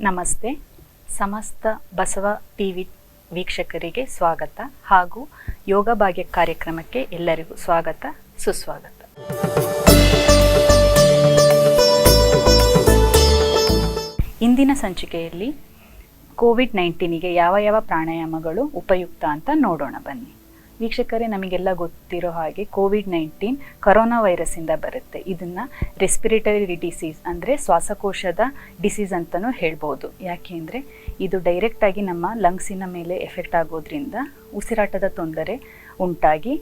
ನಮಸ್ತೆ. ಸಮಸ್ತ ಬಸವ ಟಿವಿ ವೀಕ್ಷಕರಿಗೆ ಸ್ವಾಗತ ಹಾಗೂ ಯೋಗ ಭಾಗ್ಯ ಕಾರ್ಯಕ್ರಮಕ್ಕೆ ಎಲ್ಲರಿಗೂ ಸ್ವಾಗತ ಸುಸ್ವಾಗತ. ಇಂದಿನ ಸಂಚಿಕೆಯಲ್ಲಿ ಕೋವಿಡ್-19ಗೆ ಯಾವ ಪ್ರಾಣಾಯಾಮಗಳು ಉಪಯುಕ್ತ ಅಂತ ನೋಡೋಣ ಬನ್ನಿ. ವೀಕ್ಷಕರೇ, ನಮಗೆಲ್ಲ ಗೊತ್ತಿರೋ ಹಾಗೆ ಕೋವಿಡ್-19 ಕರೋನಾ ವೈರಸ್ಸಿಂದ ಬರುತ್ತೆ. ಇದನ್ನು ರೆಸ್ಪಿರೇಟರಿ ಡಿಸೀಸ್ ಅಂದರೆ ಶ್ವಾಸಕೋಶದ ಡಿಸೀಸ್ ಅಂತಲೂ ಹೇಳ್ಬೋದು. ಯಾಕೆಂದರೆ ಇದು ಡೈರೆಕ್ಟಾಗಿ ನಮ್ಮ ಲಂಗ್ಸಿನ ಮೇಲೆ ಎಫೆಕ್ಟ್ ಆಗೋದ್ರಿಂದ ಉಸಿರಾಟದ ತೊಂದರೆ ಉಂಟಾಗಿ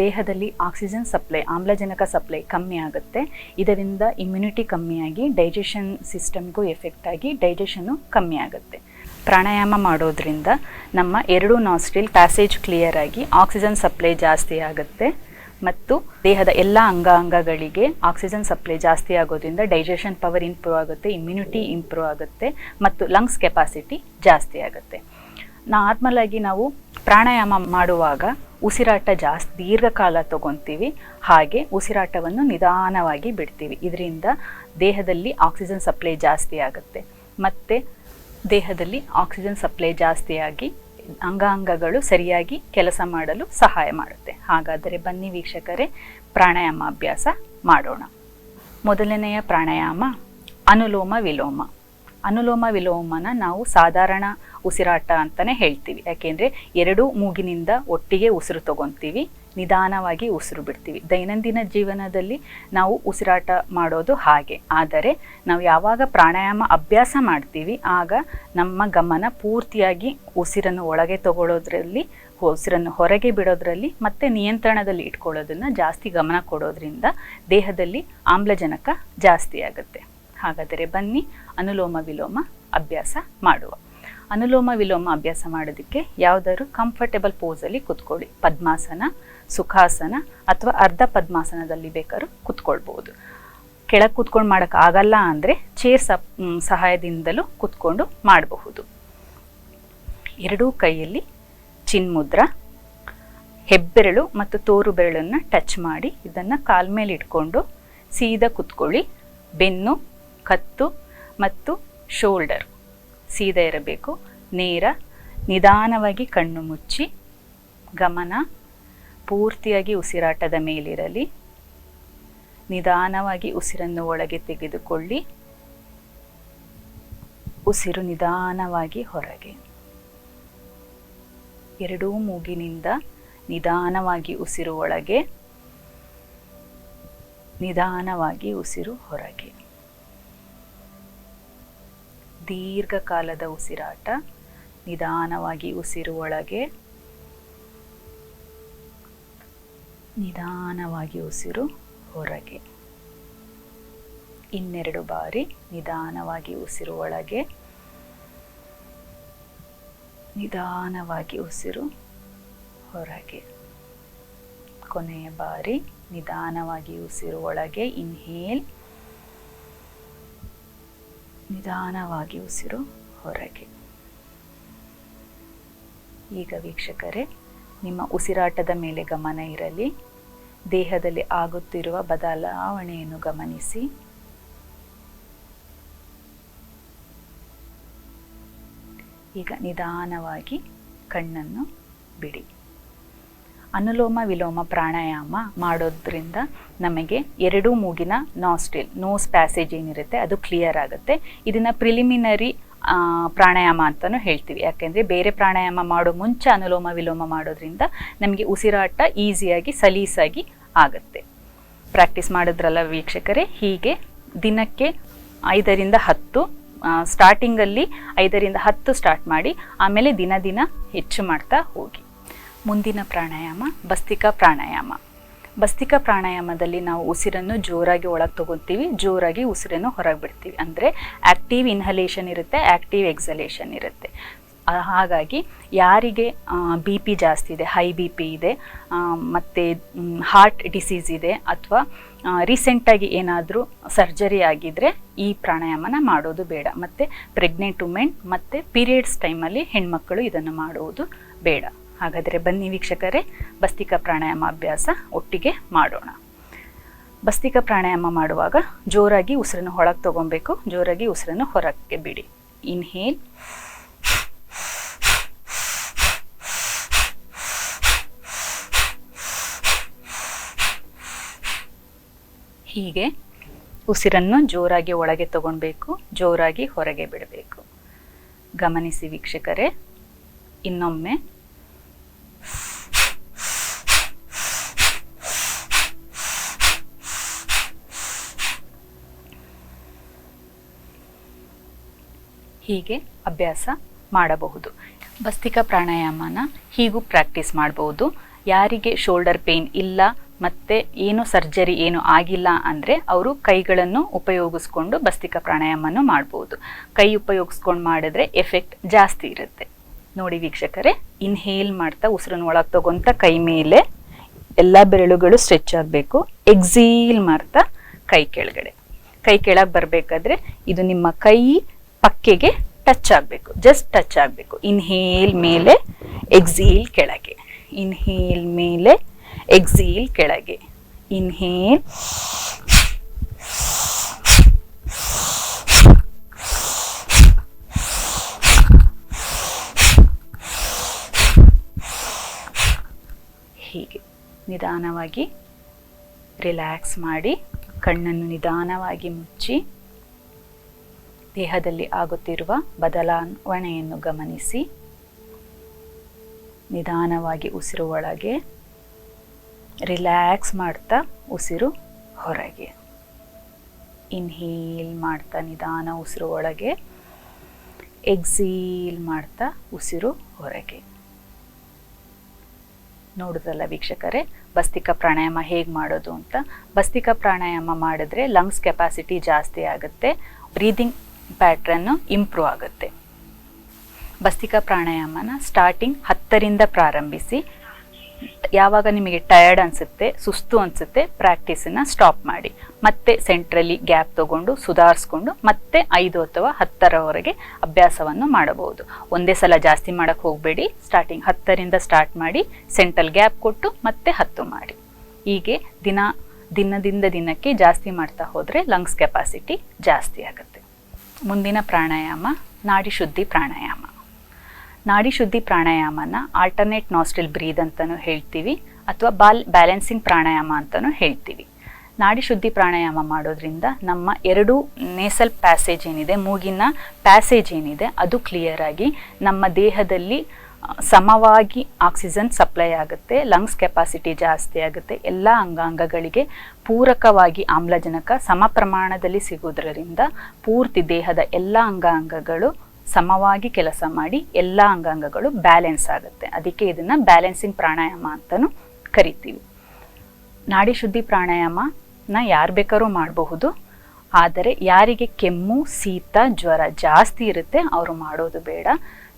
ದೇಹದಲ್ಲಿ ಆಕ್ಸಿಜನ್ ಸಪ್ಲೈ, ಆಮ್ಲಜನಕ ಸಪ್ಲೈ ಕಮ್ಮಿ ಆಗುತ್ತೆ. ಇದರಿಂದ ಇಮ್ಯುನಿಟಿ ಕಮ್ಮಿಯಾಗಿ ಡೈಜೆಷನ್ ಸಿಸ್ಟಮ್ಗೂ ಎಫೆಕ್ಟ್ ಆಗಿ ಡೈಜೆಷನ್ನು ಕಮ್ಮಿ ಆಗುತ್ತೆ. ಪ್ರಾಣಾಯಾಮ ಮಾಡೋದ್ರಿಂದ ನಮ್ಮ 2 ನಾಸ್ಟ್ರಿಲ್ ಪ್ಯಾಸೇಜ್ ಕ್ಲಿಯರ್ ಆಗಿ ಆಕ್ಸಿಜನ್ ಸಪ್ಲೈ ಜಾಸ್ತಿ ಆಗುತ್ತೆ ಮತ್ತು ದೇಹದ ಎಲ್ಲ ಅಂಗಗಳಿಗೆ ಆಕ್ಸಿಜನ್ ಸಪ್ಲೈ ಜಾಸ್ತಿ ಆಗೋದ್ರಿಂದ ಡೈಜೆಷನ್ ಪವರ್ ಇಂಪ್ರೂವ್ ಆಗುತ್ತೆ, ಇಮ್ಯುನಿಟಿ ಇಂಪ್ರೂವ್ ಆಗುತ್ತೆ ಮತ್ತು ಲಂಗ್ಸ್ ಕೆಪಾಸಿಟಿ ಜಾಸ್ತಿ ಆಗುತ್ತೆ. ನಾರ್ಮಲ್ ಆಗಿ ನಾವು ಪ್ರಾಣಾಯಾಮ ಮಾಡುವಾಗ ಉಸಿರಾಟ ಜಾಸ್ತಿ ದೀರ್ಘಕಾಲ ತಗೊತೀವಿ, ಹಾಗೆ ಉಸಿರಾಟವನ್ನು ನಿಧಾನವಾಗಿ ಬಿಡ್ತೀವಿ. ಇದರಿಂದ ದೇಹದಲ್ಲಿ ಆಕ್ಸಿಜನ್ ಸಪ್ಲೈ ಜಾಸ್ತಿ ಆಗುತ್ತೆ ಮತ್ತು ದೇಹದಲ್ಲಿ ಆಕ್ಸಿಜನ್ ಸಪ್ಲೈ ಜಾಸ್ತಿಯಾಗಿ ಅಂಗಾಂಗಗಳು ಸರಿಯಾಗಿ ಕೆಲಸ ಮಾಡಲು ಸಹಾಯ ಮಾಡುತ್ತೆ. ಹಾಗಾದರೆ ಬನ್ನಿ ವೀಕ್ಷಕರೇ, ಪ್ರಾಣಾಯಾಮ ಅಭ್ಯಾಸ ಮಾಡೋಣ. ಮೊದಲನೆಯ ಪ್ರಾಣಾಯಾಮ ಅನುಲೋಮ ವಿಲೋಮ. ಅನುಲೋಮ ವಿಲೋಮನ ನಾವು ಸಾಧಾರಣ ಉಸಿರಾಟ ಅಂತಲೇ ಹೇಳ್ತೀವಿ. ಯಾಕೆಂದರೆ 2 ಮೂಗಿನಿಂದ ಒಟ್ಟಿಗೆ ಉಸಿರು ತಗೊತೀವಿ, ನಿಧಾನವಾಗಿ ಉಸಿರು ಬಿಡ್ತೀವಿ. ದೈನಂದಿನ ಜೀವನದಲ್ಲಿ ನಾವು ಉಸಿರಾಟ ಮಾಡೋದು ಹಾಗೆ. ಆದರೆ ನಾವು ಯಾವಾಗ ಪ್ರಾಣಾಯಾಮ ಅಭ್ಯಾಸ ಮಾಡ್ತೀವಿ ಆಗ ನಮ್ಮ ಗಮನ ಪೂರ್ತಿಯಾಗಿ ಉಸಿರನ್ನು ಒಳಗೆ ತಗೊಳ್ಳೋದ್ರಲ್ಲಿ, ಉಸಿರನ್ನು ಹೊರಗೆ ಬಿಡೋದ್ರಲ್ಲಿ ಮತ್ತು ನಿಯಂತ್ರಣದಲ್ಲಿ ಇಟ್ಕೊಳ್ಳೋದನ್ನು ಜಾಸ್ತಿ ಗಮನ ಕೊಡೋದ್ರಿಂದ ದೇಹದಲ್ಲಿ ಆಮ್ಲಜನಕ ಜಾಸ್ತಿ ಆಗುತ್ತೆ. ಹಾಗಾದರೆ ಬನ್ನಿ ಅನುಲೋಮ ವಿಲೋಮ ಅಭ್ಯಾಸ ಮಾಡುವ. ಅನುಲೋಮ ವಿಲೋಮ ಅಭ್ಯಾಸ ಮಾಡೋದಕ್ಕೆ ಯಾವುದಾದ್ರು ಕಂಫರ್ಟೇಬಲ್ ಪೋಸಲ್ಲಿ ಕೂತ್ಕೊಳ್ಳಿ. ಪದ್ಮಾಸನ, ಸುಖಾಸನ ಅಥವಾ ಅರ್ಧ ಪದ್ಮಾಸನದಲ್ಲಿ ಬೇಕಾದ್ರೂ ಕೂತ್ಕೊಳ್ಬೋದು. ಕೆಳಗೆ ಕೂತ್ಕೊಂಡು ಮಾಡೋಕ್ಕಾಗಲ್ಲ ಅಂದರೆ ಚೇರ್ ಸಹಾಯದಿಂದಲೂ ಕೂತ್ಕೊಂಡು ಮಾಡಬಹುದು. 2 ಕೈಯಲ್ಲಿ ಚಿನ್ಮುದ್ರ, ಹೆಬ್ಬೆರಳು ಮತ್ತು ತೋರು ಬೆರಳನ್ನು ಟಚ್ ಮಾಡಿ ಇದನ್ನು ಕಾಲ ಮೇಲೆ ಇಟ್ಕೊಂಡು ಸೀದಾ ಕೂತ್ಕೊಳ್ಳಿ. ಬೆನ್ನು, ಕತ್ತು ಮತ್ತು ಶೋಲ್ಡರ್ ಸೀದಾ ಇರಬೇಕು. ನೇರ, ನಿಧಾನವಾಗಿ ಕಣ್ಣು ಮುಚ್ಚಿ ಗಮನ ಪೂರ್ತಿಯಾಗಿ ಉಸಿರಾಟದ ಮೇಲಿರಲಿ. ನಿಧಾನವಾಗಿ ಉಸಿರನ್ನು ಒಳಗೆ ತೆಗೆದುಕೊಳ್ಳಿ. ಉಸಿರು ನಿಧಾನವಾಗಿ ಹೊರಗೆ. 2 ಮೂಗಿನಿಂದ ನಿಧಾನವಾಗಿ ಉಸಿರು ಒಳಗೆ, ನಿಧಾನವಾಗಿ ಉಸಿರು ಹೊರಗೆ. ದೀರ್ಘಕಾಲದ ಉಸಿರಾಟ. ನಿಧಾನವಾಗಿ ಉಸಿರು ಒಳಗೆ, ನಿಧಾನವಾಗಿ ಉಸಿರು ಹೊರಗೆ. 2 ಬಾರಿ ನಿಧಾನವಾಗಿ ಉಸಿರು ಒಳಗೆ, ನಿಧಾನವಾಗಿ ಉಸಿರು ಹೊರಗೆ. ಕೊನೆಯ ಬಾರಿ ನಿಧಾನವಾಗಿ ಉಸಿರು ಒಳಗೆ, ಇನ್ಹೇಲ್, ನಿಧಾನವಾಗಿ ಉಸಿರು ಹೊರಗೆ. ಈಗ ವೀಕ್ಷಕರೇ, ನಿಮ್ಮ ಉಸಿರಾಟದ ಮೇಲೆ ಗಮನ ಇರಲಿ. ದೇಹದಲ್ಲಿ ಆಗುತ್ತಿರುವ ಬದಲಾವಣೆಯನ್ನು ಗಮನಿಸಿ. ಈಗ ನಿಧಾನವಾಗಿ ಕಣ್ಣನ್ನು ಬಿಡಿ. ಅನುಲೋಮ ವಿಲೋಮ ಪ್ರಾಣಾಯಾಮ ಮಾಡೋದ್ರಿಂದ ನಮಗೆ 2 ಮೂಗಿನ ನಾಸ್ಟ್ರಿಲ್, ನೋಸ್ ಪ್ಯಾಸೇಜ್ ಏನಿರುತ್ತೆ ಅದು ಕ್ಲಿಯರ್ ಆಗುತ್ತೆ. ಇದನ್ನು ಪ್ರಿಲಿಮಿನರಿ ಪ್ರಾಣಾಯಾಮ ಅಂತಲೂ ಹೇಳ್ತೀವಿ. ಯಾಕೆಂದರೆ ಬೇರೆ ಪ್ರಾಣಾಯಾಮ ಮಾಡೋ ಮುಂಚೆ ಅನುಲೋಮ ವಿಲೋಮ ಮಾಡೋದ್ರಿಂದ ನಮಗೆ ಉಸಿರಾಟ ಈಸಿಯಾಗಿ ಸಲೀಸಾಗಿ ಆಗುತ್ತೆ. ಪ್ರಾಕ್ಟೀಸ್ ಮಾಡಿದ್ರಲ್ಲ ವೀಕ್ಷಕರೇ, ಹೀಗೆ ದಿನಕ್ಕೆ 5ರಿಂದ 10, ಸ್ಟಾರ್ಟಿಂಗಲ್ಲಿ 5ರಿಂದ 10 ಸ್ಟಾರ್ಟ್ ಮಾಡಿ, ಆಮೇಲೆ ದಿನ ಹೆಚ್ಚು ಮಾಡ್ತಾ ಹೋಗಿ. ಮುಂದಿನ ಪ್ರಾಣಾಯಾಮ ಭಸ್ತ್ರಿಕಾ ಪ್ರಾಣಾಯಾಮ. ಭಸ್ತ್ರಿಕಾ ಪ್ರಾಣಾಯಾಮದಲ್ಲಿ ನಾವು ಉಸಿರನ್ನು ಜೋರಾಗಿ ಒಳಗೆ ತಗೊತೀವಿ, ಜೋರಾಗಿ ಉಸಿರನ್ನು ಹೊರಗೆ ಬಿಡ್ತೀವಿ. ಅಂದರೆ ಆ್ಯಕ್ಟಿವ್ ಇನ್ಹಲೇಷನ್ ಇರುತ್ತೆ, ಆ್ಯಕ್ಟಿವ್ ಎಕ್ಸಲೇಷನ್ ಇರುತ್ತೆ. ಹಾಗಾಗಿ ಯಾರಿಗೆ BP ಜಾಸ್ತಿ ಇದೆ, ಹೈ BP ಇದೆ, ಮತ್ತು ಹಾರ್ಟ್ ಡಿಸೀಸ್ ಇದೆ, ಅಥವಾ ರೀಸೆಂಟಾಗಿ ಏನಾದರೂ ಸರ್ಜರಿ ಆಗಿದ್ದರೆ ಈ ಪ್ರಾಣಾಯಾಮನ ಮಾಡೋದು ಬೇಡ. ಮತ್ತು ಪ್ರೆಗ್ನೆಂಟ್ ವುಮೆನ್ ಮತ್ತು ಪೀರಿಯಡ್ಸ್ ಟೈಮಲ್ಲಿ ಹೆಣ್ಮಕ್ಕಳು ಇದನ್ನು ಮಾಡುವುದು ಬೇಡ. ಹಾಗಾದರೆ ಬನ್ನಿ ವೀಕ್ಷಕರೇ, ಭಸ್ತ್ರಿಕಾ ಪ್ರಾಣಾಯಾಮ ಅಭ್ಯಾಸ ಒಟ್ಟಿಗೆ ಮಾಡೋಣ. ಭಸ್ತ್ರಿಕಾ ಪ್ರಾಣಾಯಾಮ ಮಾಡುವಾಗ ಜೋರಾಗಿ ಉಸಿರನ್ನು ಒಳಗೆ ತಗೊಬೇಕು, ಜೋರಾಗಿ ಉಸಿರನ್ನು ಹೊರಕ್ಕೆ ಬಿಡಿ. ಇನ್ಹೇಲ್, ಹೀಗೆ ಉಸಿರನ್ನು ಜೋರಾಗಿ ಒಳಗೆ ತಗೊಳ್ಬೇಕು, ಜೋರಾಗಿ ಹೊರಗೆ ಬಿಡಬೇಕು. ಗಮನಿಸಿ ವೀಕ್ಷಕರೇ. ಇನ್ನೊಮ್ಮೆ ಹೀಗೆ ಅಭ್ಯಾಸ ಮಾಡಬಹುದು. ಭಸ್ತ್ರಿಕಾ ಪ್ರಾಣಾಯಾಮನ ಹೀಗೂ ಪ್ರಾಕ್ಟೀಸ್ ಮಾಡಬಹುದು. ಯಾರಿಗೆ ಶೋಲ್ಡರ್ ಪೇನ್ ಇಲ್ಲ ಮತ್ತು ಏನು ಸರ್ಜರಿ ಏನು ಆಗಿಲ್ಲ ಅಂದರೆ ಅವರು ಕೈಗಳನ್ನು ಉಪಯೋಗಿಸ್ಕೊಂಡು ಭಸ್ತ್ರಿಕಾ ಪ್ರಾಣಾಯಾಮನ ಮಾಡ್ಬೋದು. ಕೈ ಉಪಯೋಗಿಸ್ಕೊಂಡು ಮಾಡಿದ್ರೆ ಎಫೆಕ್ಟ್ ಜಾಸ್ತಿ ಇರುತ್ತೆ. ನೋಡಿ ವೀಕ್ಷಕರೇ, ಇನ್ಹೇಲ್ ಮಾಡ್ತಾ ಉಸಿರನ್ನು ಒಳಗೆ ತಗೊಂತ ಕೈ ಮೇಲೆ ಎಲ್ಲ ಬೆರಳುಗಳು ಸ್ಟ್ರೆಚ್ ಆಗಬೇಕು. ಎಕ್ಸೀಲ್ ಮಾಡ್ತಾ ಕೈ ಕೆಳಗಡೆ. ಕೈ ಕೆಳಗೆ ಬರಬೇಕಾದ್ರೆ ಇದು ನಿಮ್ಮ ಕೈ ಪಕ್ಕೆಗೆ ಟಚ್ ಆಗಬೇಕು, ಜಸ್ಟ್ ಟಚ್ ಆಗಬೇಕು. ಇನ್ಹೇಲ್ ಮೇಲೆ, ಎಕ್ಸೀಲ್ ಕೆಳಗೆ. ಇನ್ಹೇಲ್ ಮೇಲೆ, ಎಕ್ಸೀಲ್ ಕೆಳಗೆ. ಇನ್ಹೇಲ್, ಹೀಗೆ ನಿಧಾನವಾಗಿ ರಿಲ್ಯಾಕ್ಸ್ ಮಾಡಿ ಕಣ್ಣನ್ನು ನಿಧಾನವಾಗಿ ಮುಚ್ಚಿ ದೇಹದಲ್ಲಿ ಆಗುತ್ತಿರುವ ಬದಲಾವಣೆಯನ್ನು ಗಮನಿಸಿ ನಿಧಾನವಾಗಿ ಉಸಿರು ಒಳಗೆ, ರಿಲ್ಯಾಕ್ಸ್ ಮಾಡ್ತಾ ಉಸಿರು ಹೊರಗೆ. ಇನ್ಹೇಲ್ ಮಾಡ್ತಾ ನಿಧಾನ ಉಸಿರು ಒಳಗೆ, ಎಕ್ಸೀಲ್ ಮಾಡ್ತಾ ಉಸಿರು ಹೊರಗೆ. ನೋಡುದಲ್ಲ ವೀಕ್ಷಕರೇ, ಭಸ್ತ್ರಿಕಾ ಪ್ರಾಣಾಯಾಮ ಹೇಗೆ ಮಾಡೋದು ಅಂತ. ಭಸ್ತ್ರಿಕಾ ಪ್ರಾಣಾಯಾಮ ಮಾಡಿದ್ರೆ ಲಂಗ್ಸ್ ಕೆಪಾಸಿಟಿ ಜಾಸ್ತಿ ಆಗುತ್ತೆ, ಬ್ರೀದಿಂಗ್ ಪ್ಯಾಟ್ರನ್ನು ಇಂಪ್ರೂವ್ ಆಗುತ್ತೆ. ಭಸ್ತ್ರಿಕಾ ಪ್ರಾಣಾಯಾಮನ ಸ್ಟಾರ್ಟಿಂಗ್ 10ರಿಂದ ಪ್ರಾರಂಭಿಸಿ. ಯಾವಾಗ ನಿಮಗೆ ಟಯರ್ಡ್ ಅನಿಸುತ್ತೆ, ಸುಸ್ತು ಅನಿಸುತ್ತೆ, ಪ್ರಾಕ್ಟೀಸನ್ನು ಸ್ಟಾಪ್ ಮಾಡಿ. ಮತ್ತೆ ಸೆಂಟ್ರಲ್ಲಿ ಗ್ಯಾಪ್ ತಗೊಂಡು ಸುಧಾರಿಸ್ಕೊಂಡು ಮತ್ತೆ 5 ಅಥವಾ 10ರವರೆಗೆ ಅಭ್ಯಾಸವನ್ನು ಮಾಡಬಹುದು. ಒಂದೇ ಸಲ ಜಾಸ್ತಿ ಮಾಡೋಕ್ಕೆ ಹೋಗಬೇಡಿ. ಸ್ಟಾರ್ಟಿಂಗ್ 10ರಿಂದ ಸ್ಟಾರ್ಟ್ ಮಾಡಿ, ಸೆಂಟ್ರಲ್ ಗ್ಯಾಪ್ ಕೊಟ್ಟು ಮತ್ತೆ 10 ಮಾಡಿ. ಹೀಗೆ ದಿನದಿಂದ ದಿನಕ್ಕೆ ಜಾಸ್ತಿ ಮಾಡ್ತಾ ಹೋದರೆ ಲಂಗ್ಸ್ ಕೆಪಾಸಿಟಿ ಜಾಸ್ತಿ ಆಗುತ್ತೆ. ಮುಂದಿನ ಪ್ರಾಣಾಯಾಮ ನಾಡಿ ಶುದ್ಧಿ ಪ್ರಾಣಾಯಾಮ. ನಾಡಿ ಶುದ್ಧಿ ಪ್ರಾಣಾಯಾಮನ ಆಲ್ಟರ್ನೇಟ್ ನಾಸ್ಟ್ರಿಲ್ ಬ್ರೀದ್ ಅಂತಲೂ ಹೇಳ್ತೀವಿ, ಅಥವಾ ಬ್ಯಾಲೆನ್ಸಿಂಗ್ ಪ್ರಾಣಾಯಾಮ ಅಂತಲೂ ಹೇಳ್ತೀವಿ. ನಾಡಿ ಶುದ್ಧಿ ಪ್ರಾಣಾಯಾಮ ಮಾಡೋದ್ರಿಂದ ನಮ್ಮ 2 ನೇಸಲ್ ಪ್ಯಾಸೇಜ್ ಏನಿದೆ, ಮೂಗಿನ ಪ್ಯಾಸೇಜ್ ಏನಿದೆ, ಅದು ಕ್ಲಿಯರ್ ಆಗಿ ನಮ್ಮ ದೇಹದಲ್ಲಿ ಸಮವಾಗಿ ಆಕ್ಸಿಜನ್ ಸಪ್ಲೈ ಆಗುತ್ತೆ, ಲಂಗ್ಸ್ ಕೆಪಾಸಿಟಿ ಜಾಸ್ತಿ ಆಗುತ್ತೆ. ಎಲ್ಲ ಅಂಗಾಂಗಗಳಿಗೆ ಪೂರಕವಾಗಿ ಆಮ್ಲಜನಕ ಸಮ ಪ್ರಮಾಣದಲ್ಲಿ ಸಿಗೋದ್ರಿಂದ ಪೂರ್ತಿ ದೇಹದ ಎಲ್ಲ ಅಂಗಾಂಗಗಳು ಸಮವಾಗಿ ಕೆಲಸ ಮಾಡಿ ಎಲ್ಲ ಅಂಗಾಂಗಗಳು ಬ್ಯಾಲೆನ್ಸ್ ಆಗುತ್ತೆ. ಅದಕ್ಕೆ ಇದನ್ನು ಬ್ಯಾಲೆನ್ಸಿಂಗ್ ಪ್ರಾಣಾಯಾಮ ಅಂತಲೂ ಕರಿತೀವಿ. ನಾಡಿ ಶುದ್ಧಿ ಪ್ರಾಣಾಯಾಮನ ಯಾರು ಬೇಕಾದ್ರೂ ಮಾಡಬಹುದು. ಆದರೆ ಯಾರಿಗೆ ಕೆಮ್ಮು, ಶೀತ, ಜ್ವರ ಜಾಸ್ತಿ ಇರುತ್ತೆ ಅವರು ಮಾಡೋದು ಬೇಡ.